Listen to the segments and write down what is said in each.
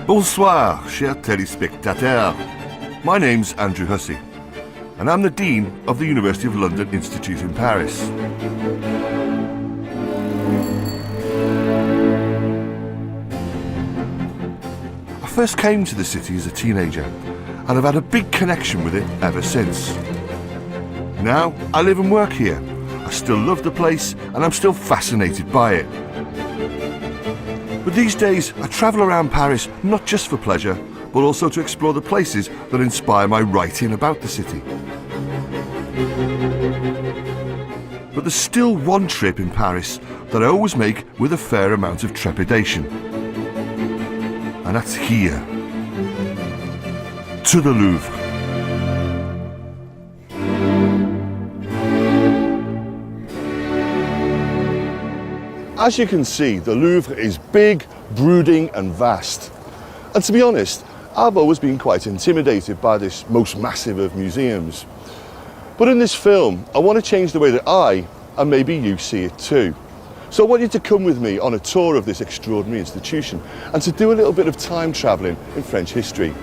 Bonsoir, chers téléspectateurs. My name's Andrew Hussey, and I'm the Dean of the University of London Institute in Paris. I first came to the city as a teenager, and I've had a big connection with it ever since. Now, I live and work here. I still love the place, and I'm still fascinated by it. But these days, I travel around Paris not just for pleasure, but also to explore the places that inspire my writing about the city. But there's still one trip in Paris that I always make with a fair amount of trepidation. And that's here, to the Louvre. As you can see, the Louvre is big, brooding and vast. And to be honest, I've always been quite intimidated by this most massive of museums. But in this film, I want to change the way that I, and maybe you, see it too. So I want you to come with me on a tour of this extraordinary institution and to do a little bit of time travelling in French history.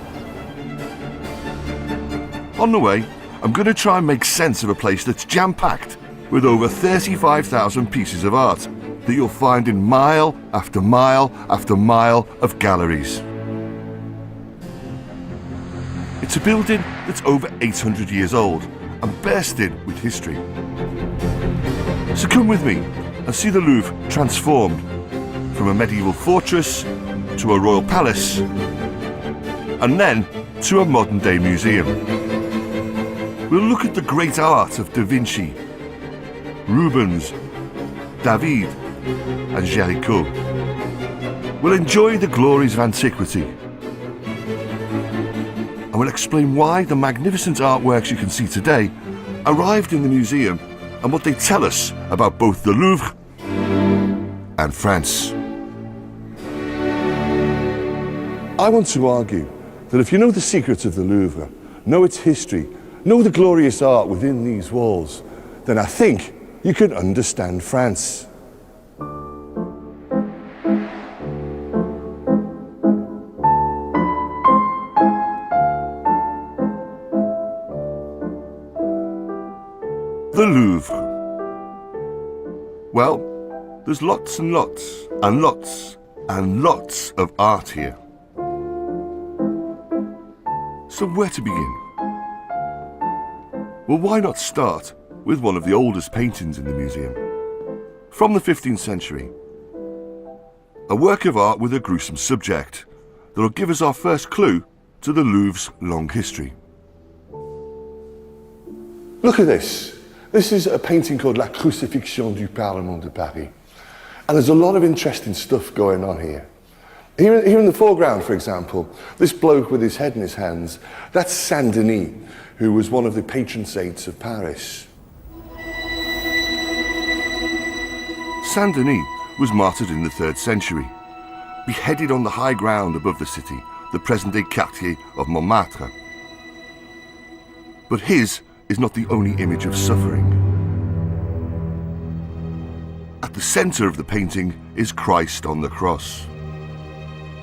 On the way, I'm going to try and make sense of a place that's jam-packed with over 35,000 pieces of art that you'll find in mile after mile after mile of galleries. It's a building that's over 800 years old and bursting with history. So come with me and see the Louvre transformed from a medieval fortress to a royal palace and then to a modern-day museum. We'll look at the great art of Da Vinci, Rubens, David and Géricault. We'll enjoy the glories of antiquity and we'll explain why the magnificent artworks you can see today arrived in the museum and what they tell us about both the Louvre and France. I want to argue that if you know the secrets of the Louvre, know its history, know the glorious art within these walls, then I think you can understand France. The Louvre. Well, there's lots and lots and lots and lots of art here. So where to begin? Well, why not start with one of the oldest paintings in the museum? From the 15th century. A work of art with a gruesome subject that'll give us our first clue to the Louvre's long history. Look at this. This is a painting called La Crucifixion du Parlement de Paris. And there's a lot of interesting stuff going on here. Here in the foreground, for example, this bloke with his head in his hands, that's Saint Denis, who was one of the patron saints of Paris. Saint Denis was martyred in the 3rd century, beheaded on the high ground above the city, the present-day quartier of Montmartre. But his is not the only image of suffering. At the centre of the painting is Christ on the cross.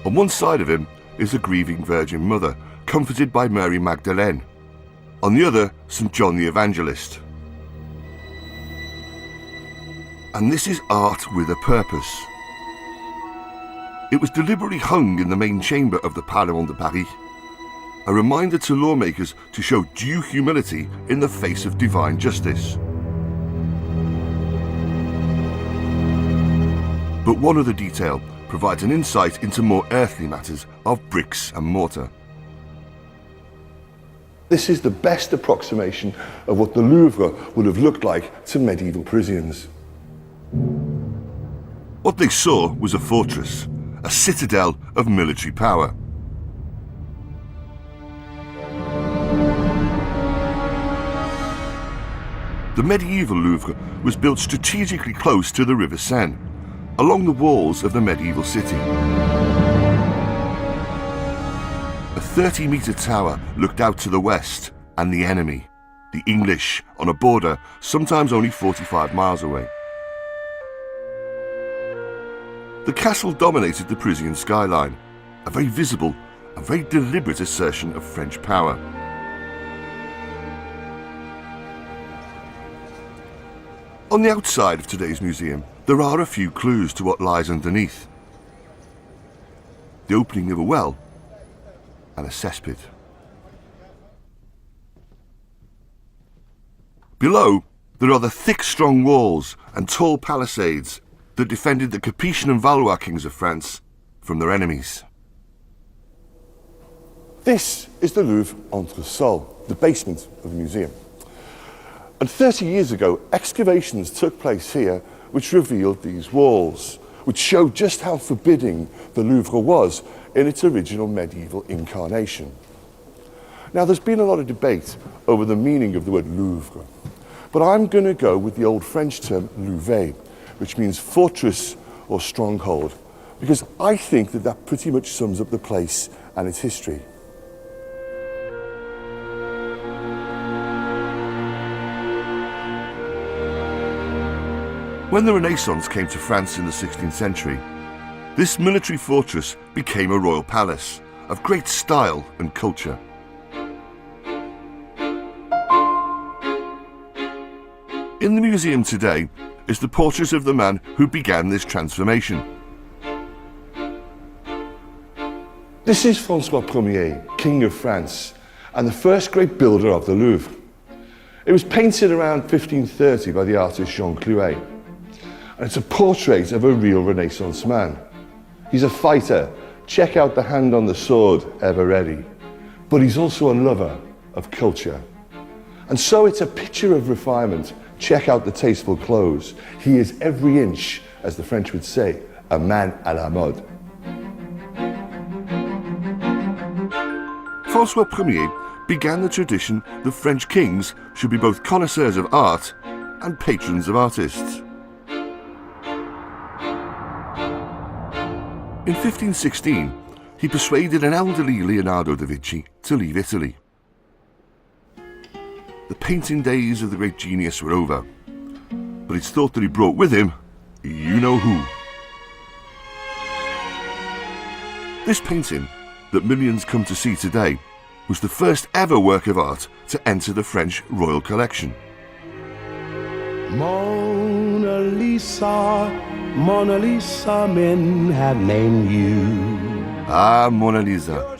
On one side of him is the grieving Virgin Mother, comforted by Mary Magdalene. On the other, St. John the Evangelist. And this is art with a purpose. It was deliberately hung in the main chamber of the Parlement de Paris, a reminder to lawmakers to show due humility in the face of divine justice. But one other detail provides an insight into more earthly matters of bricks and mortar. This is the best approximation of what the Louvre would have looked like to medieval Parisians. What they saw was a fortress, a citadel of military power. The medieval Louvre was built strategically close to the River Seine, along the walls of the medieval city. A 30-metre tower looked out to the west and the enemy, the English, on a border sometimes only 45 miles away. The castle dominated the Parisian skyline, a very visible and very deliberate assertion of French power. On the outside of today's museum, there are a few clues to what lies underneath. The opening of a well and a cesspit. Below, there are the thick, strong walls and tall palisades that defended the Capetian and Valois kings of France from their enemies. This is the Louvre Entresol, the basement of the museum. And 30 years ago, excavations took place here which revealed these walls, which showed just how forbidding the Louvre was in its original medieval incarnation. Now, there's been a lot of debate over the meaning of the word Louvre, but I'm going to go with the old French term Louvre, which means fortress or stronghold, because I think that that pretty much sums up the place and its history. When the Renaissance came to France in the 16th century, this military fortress became a royal palace of great style and culture. In the museum today is the portrait of the man who began this transformation. This is François Ier, King of France, and the first great builder of the Louvre. It was painted around 1530 by the artist Jean Clouet. And it's a portrait of a real Renaissance man. He's a fighter. Check out the hand on the sword, ever ready. But he's also a lover of culture. And so it's a picture of refinement. Check out the tasteful clothes. He is every inch, as the French would say, a man à la mode. François Ier began the tradition that French kings should be both connoisseurs of art and patrons of artists. In 1516, he persuaded an elderly Leonardo da Vinci to leave Italy. The painting days of the great genius were over, but it's thought that he brought with him you-know-who. This painting, that millions come to see today, was the first ever work of art to enter the French royal collection. Mona Lisa, Mona Lisa, men have named you. Ah, Mona Lisa.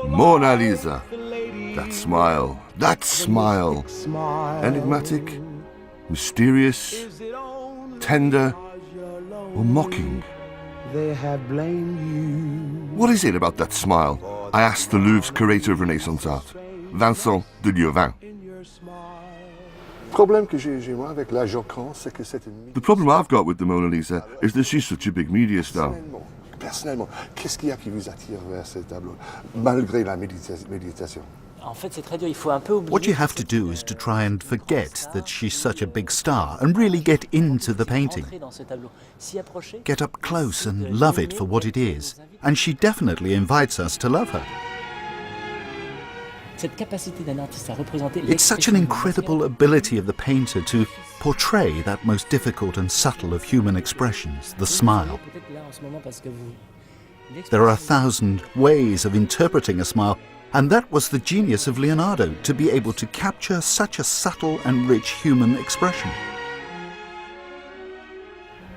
Mona Lisa. That smile. That smile. Enigmatic, mysterious, tender, or mocking. They have blamed you. What is it about that smile? I asked the Louvre's curator of Renaissance art, Vincent de Lieuvin. The problem I've got with the Mona Lisa is that she's such a big media star. Personnellement, qu'est-ce qu'il y a qui vous attire vers ce tableau, malgré la méditation? What you have to do is to try and forget that she's such a big star and really get into the painting. Get up close and love it for what it is. And she definitely invites us to love her. It's such an incredible ability of the painter to portray that most difficult and subtle of human expressions, the smile. There are 1,000 ways of interpreting a smile, and that was the genius of Leonardo, to be able to capture such a subtle and rich human expression.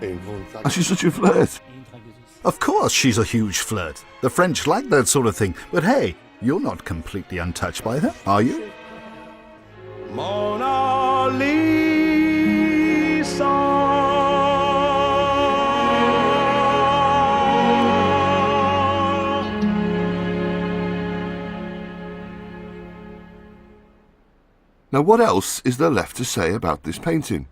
And she's such a flirt. Of course she's a huge flirt. The French like that sort of thing, but hey, you're not completely untouched by her, are you? Mona Lisa. Now, what else is there left to say about this painting?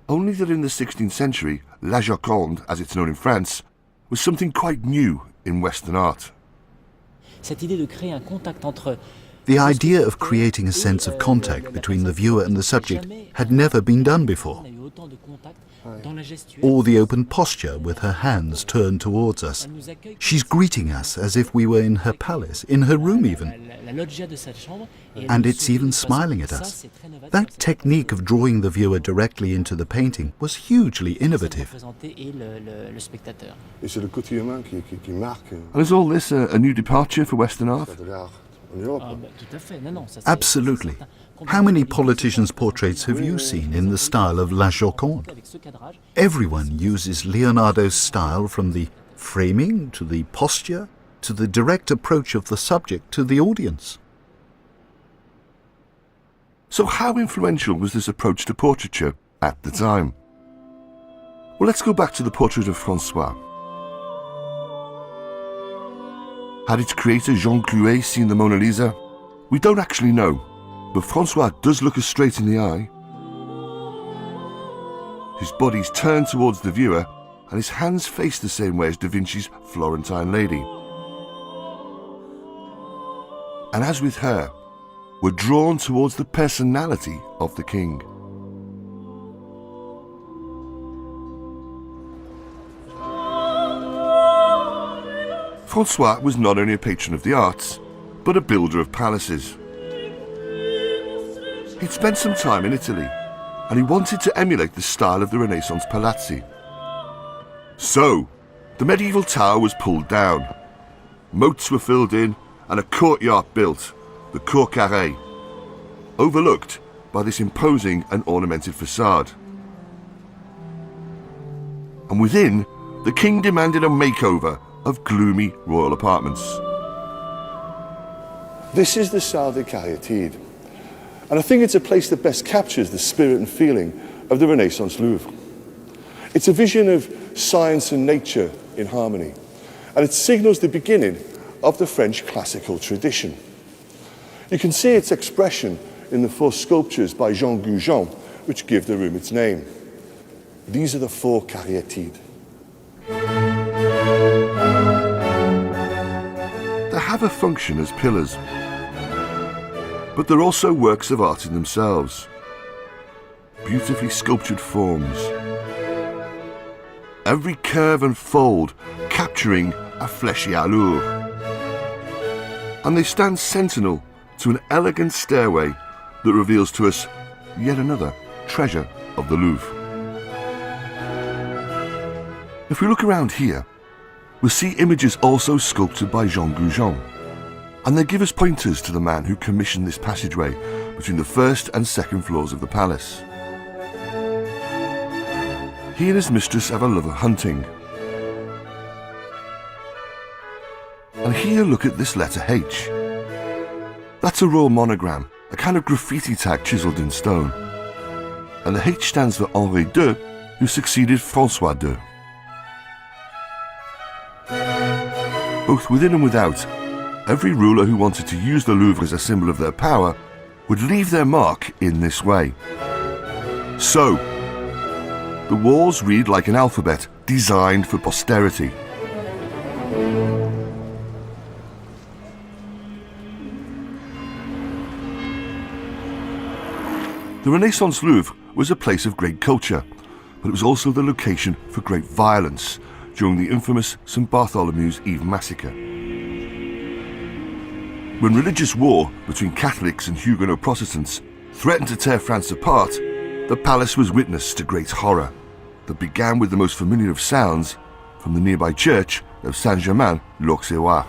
Only that in the 16th century, La Joconde, as it's known in France, was something quite new in Western art. Cette idée de créer un contact entre The idea of creating a sense of contact between the viewer and the subject had never been done before. Or the open posture with her hands turned towards us. She's greeting us as if we were in her palace, in her room even. And it's even smiling at us. That technique of drawing the viewer directly into the painting was hugely innovative. And is all this a new departure for Western art? Absolutely. How many politicians' portraits have you seen in the style of La Joconde? Everyone uses Leonardo's style, from the framing to the posture to the direct approach of the subject to the audience. So how influential was this approach to portraiture at the time? Well, let's go back to the portrait of François. Had its creator Jean Clouet seen the Mona Lisa? We don't actually know, but François does look us straight in the eye. His body's turned towards the viewer and his hands face the same way as Da Vinci's Florentine Lady. And as with her, we're drawn towards the personality of the king. François was not only a patron of the arts, but a builder of palaces. He'd spent some time in Italy, and he wanted to emulate the style of the Renaissance palazzi. So, the medieval tower was pulled down, moats were filled in, and a courtyard built, the Cour Carrée, overlooked by this imposing and ornamented facade. And within, the king demanded a makeover of gloomy royal apartments. This is the Salle des Caryatides, and I think it's a place that best captures the spirit and feeling of the Renaissance Louvre. It's a vision of science and nature in harmony, and it signals the beginning of the French classical tradition. You can see its expression in the 4 sculptures by Jean Goujon, which give the room its name. These are the 4 Caryatides. They have a function as pillars, but they're also works of art in themselves. Beautifully sculptured forms. Every curve and fold capturing a fleshy allure. And they stand sentinel to an elegant stairway that reveals to us yet another treasure of the Louvre. If we look around here, we'll see images also sculpted by Jean Goujon, and they give us pointers to the man who commissioned this passageway between the 1st and 2nd floors of the palace. He and his mistress have a love of hunting. And here, look at this letter H. That's a royal monogram, a kind of graffiti tag chiselled in stone. And the H stands for Henri II, who succeeded François II. Both within and without, every ruler who wanted to use the Louvre as a symbol of their power would leave their mark in this way. So, the walls read like an alphabet designed for posterity. The Renaissance Louvre was a place of great culture, but it was also the location for great violence during the infamous St. Bartholomew's Eve massacre. When religious war between Catholics and Huguenot Protestants threatened to tear France apart, the palace was witness to great horror that began with the most familiar of sounds from the nearby church of Saint-Germain-l'Auxerrois.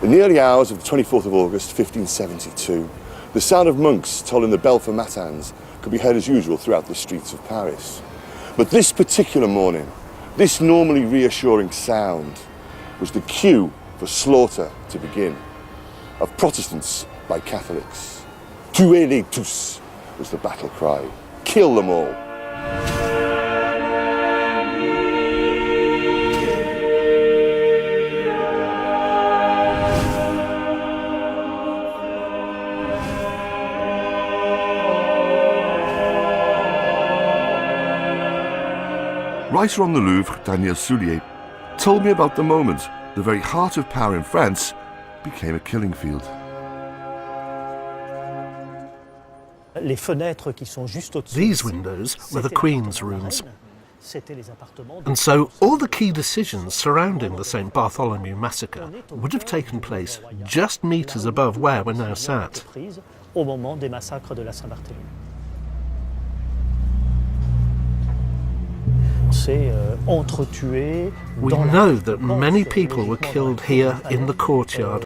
In the early hours of the 24th of August 1572, the sound of monks tolling the bell for matins could be heard as usual throughout the streets of Paris. But this particular morning, this normally reassuring sound was the cue for slaughter to begin, of Protestants by Catholics. Tuez-les tous was the battle cry. Kill them all. Writer on the Louvre, Daniel Soulier, told me about the moment the very heart of power in France became a killing field. These windows were the Queen's rooms. And so all the key decisions surrounding the St. Bartholomew massacre would have taken place just metres above where we're now sat. We know that many people were killed here in the courtyard.